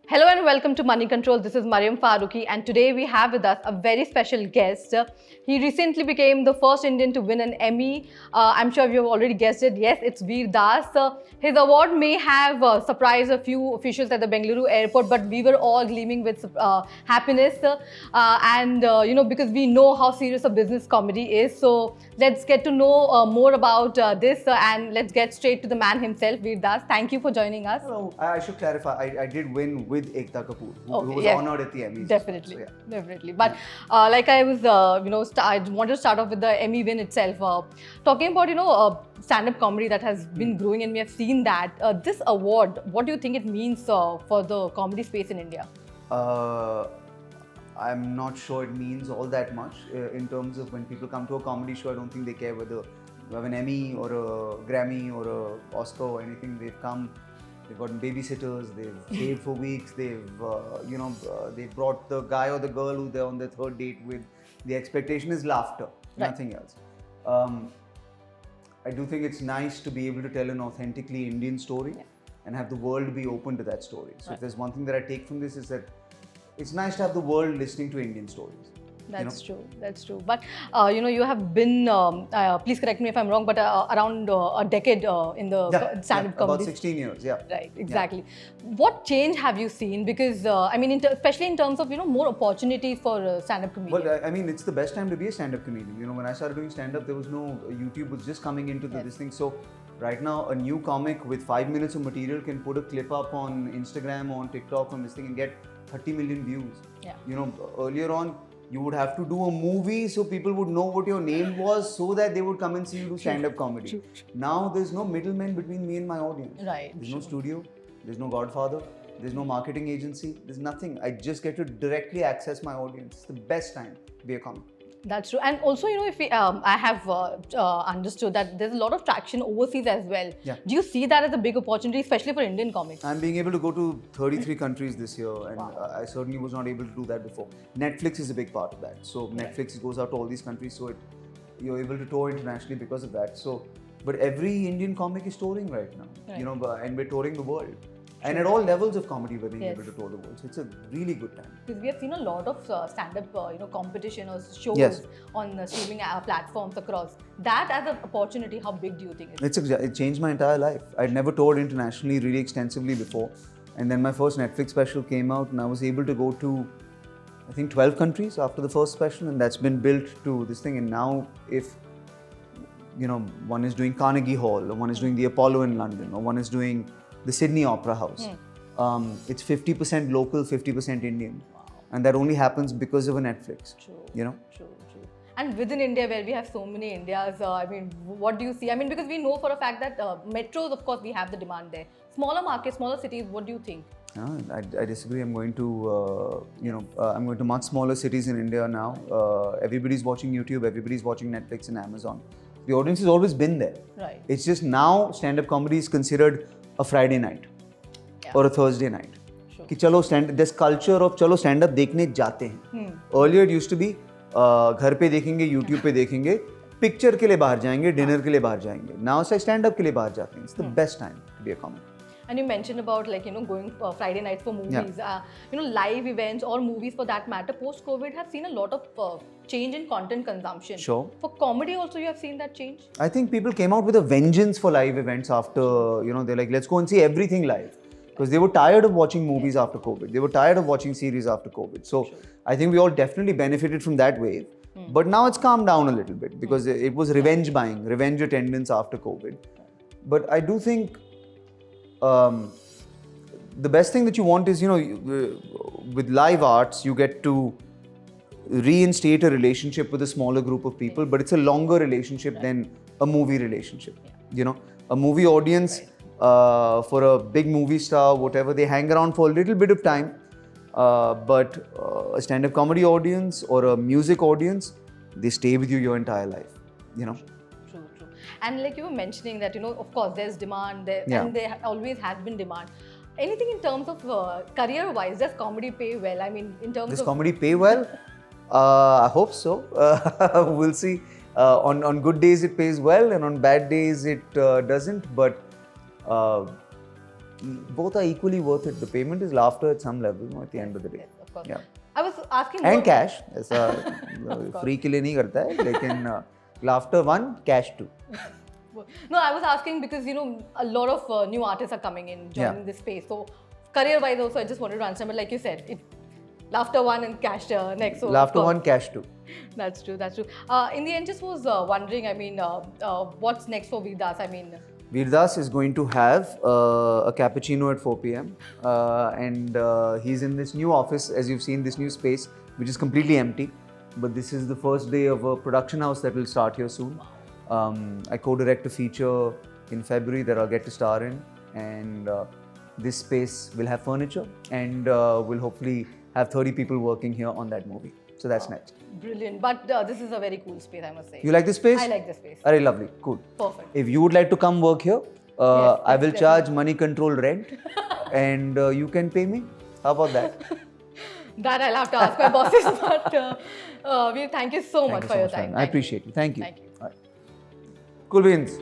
Hello and welcome to Moneycontrol. This is Mariam Faruqi, and today we have with us a very special guest. He recently became the first Indian to win an Emmy. I'm sure you have already guessed it. Yes, it's Veer Das. His award may have surprised a few officials at the Bengaluru airport, but we were all gleaming with happiness. Because we know how serious a business comedy is. So let's get to know more about this and let's get straight to the man himself, Veer Das. Thank you for joining us. Hello. I should clarify. I did win with Ekta Kapoor, who was yes. honored at the Emmys. Definitely, So, yeah. definitely. But like I was, I wanted to start off with the Emmy win itself. Talking about stand-up comedy that has been growing, and we have seen that this award. What do you think it means for the comedy space in India? I'm not sure it means all that much in terms of when people come to a comedy show. I don't think they care whether you have an Emmy or a Grammy or a Oscar or anything. They've come. They've gotten babysitters. They've saved for weeks. They've they've brought the guy or the girl who they're on their third date with. The expectation is laughter, nothing else. I do think it's nice to be able to tell an authentically Indian story and have the world be open to that story. So if there's one thing that I take from this is that it's nice to have the world listening to Indian stories. That's true. That's true. But you have been, please correct me if I'm wrong, but around a decade in the stand-up comedy. About 16 years. Yeah. Right. Exactly. Yeah. What change have you seen? Because especially in terms of more opportunities for stand-up comedians. Well, I mean, it's the best time to be a stand-up comedian. When I started doing stand-up, there was no YouTube was just coming into this thing. So right now, a new comic with 5 minutes of material can put a clip up on Instagram or on TikTok on this thing and get 30 million views. Yeah. Earlier on, you would have to do a movie so people would know what your name was so that they would come and see you do stand-up comedy. True. Now there's no middleman between me and my audience. Right. There's no studio, there's no Godfather, there's no marketing agency, there's nothing. I just get to directly access my audience. It's the best time to be a comic. That's true. And also, if we, I have understood that there's a lot of traction overseas as well. Yeah. Do you see that as a big opportunity, especially for Indian comics? I'm being able to go to 33 countries this year, and I certainly was not able to do that before. Netflix is a big part of that. So Netflix goes out to all these countries, so you're able to tour internationally because of that. So, but every Indian comic is touring right now, and we're touring the world. And at all levels of comedy, we're being able to tour the world. So it's a really good time. Because we have seen a lot of stand-up, competition or shows on streaming platforms across. That as an opportunity, how big do you think it is? It changed my entire life. I'd never toured internationally really extensively before. And then my first Netflix special came out and I was able to go to, I think, 12 countries after the first special. And that's been built to this thing. And now if, one is doing Carnegie Hall, or one is doing the Apollo in London, or one is doing the Sydney Opera House. It's 50% local, 50% Indian. Wow. And that only happens because of a Netflix. True. True. And within India, where we have so many Indias, what do you see? Because we know for a fact that metros, of course, we have the demand there. Smaller markets, smaller cities, what do you think? I disagree. I'm going to, I'm going to much smaller cities in India now. Everybody's watching YouTube, everybody's watching Netflix and Amazon. The audience has always been there. Right. It's just now stand-up comedy is considered a Friday night or a Thursday night. कि चलो this culture of चलो stand-up देखने जाते हैं. Earlier it used to be घर पे देखेंगे, YouTube पे देखेंगे, picture के लिए बाहर जाएंगे, dinner के लिए बाहर जाएंगे. Now it's like stand-up के लिए बाहर जाते हैं. It's the best time to be a comic. And you mentioned about going Friday nights for movies. Live events or movies for that matter, post-COVID have seen a lot of change in content consumption. Sure. For comedy also you have seen that change? I think people came out with a vengeance for live events after, they're like, let's go and see everything live. Because they were tired of watching movies after COVID. They were tired of watching series after COVID. So I think we all definitely benefited from that wave. But now it's calmed down a little bit because it was revenge buying, revenge attendance after COVID. But I do think the best thing that you want is, with live arts, you get to reinstate a relationship with a smaller group of people, but it's a longer relationship than a movie relationship. A movie audience for a big movie star, whatever, they hang around for a little bit of time, but a stand-up comedy audience or a music audience, they stay with you your entire life. True. And like you were mentioning that, of course, there's demand there, and there always has been demand. Anything in terms of career-wise, does comedy pay well? In terms Does of... comedy pay well? I hope so. We'll see. On good days, it pays well, and on bad days, it doesn't. But both are equally worth it. The payment is laughter at some level, at the end of the day. Yes, of course. Yeah. I was asking And more- cash. ऐसा free के लिए नहीं करता है, लेकिन laughter 1, cash 2. No, I was asking because a lot of new artists are coming in, joining this space. So career-wise also, I just wanted to understand. But like you said, laughter 1 and cash next. So Laughter of course, 1, cash 2. That's true. That's true. In the end, just was wondering. I mean, what's next for Veerdas? I mean, Veerdas is going to have a cappuccino at 4 p.m. And he's in this new office, as you've seen, this new space, which is completely empty. But this is the first day of a production house that will start here soon. I co-direct a feature in February that I'll get to star in. And this space will have furniture and will hopefully have 30 people working here on that movie. So that's next. brilliant. But this is a very cool space, I must say. You like this space? I like this space. Very lovely. Cool. Perfect. If you would like to come work here, Yes, I will definitely. charge Moneycontrol rent and you can pay me. How about that? That I'll have to ask my bosses. But Veer, thank you so much Thank you for so your much, time. man. I appreciate it. Thank you. Thank you. All right. Cool beans.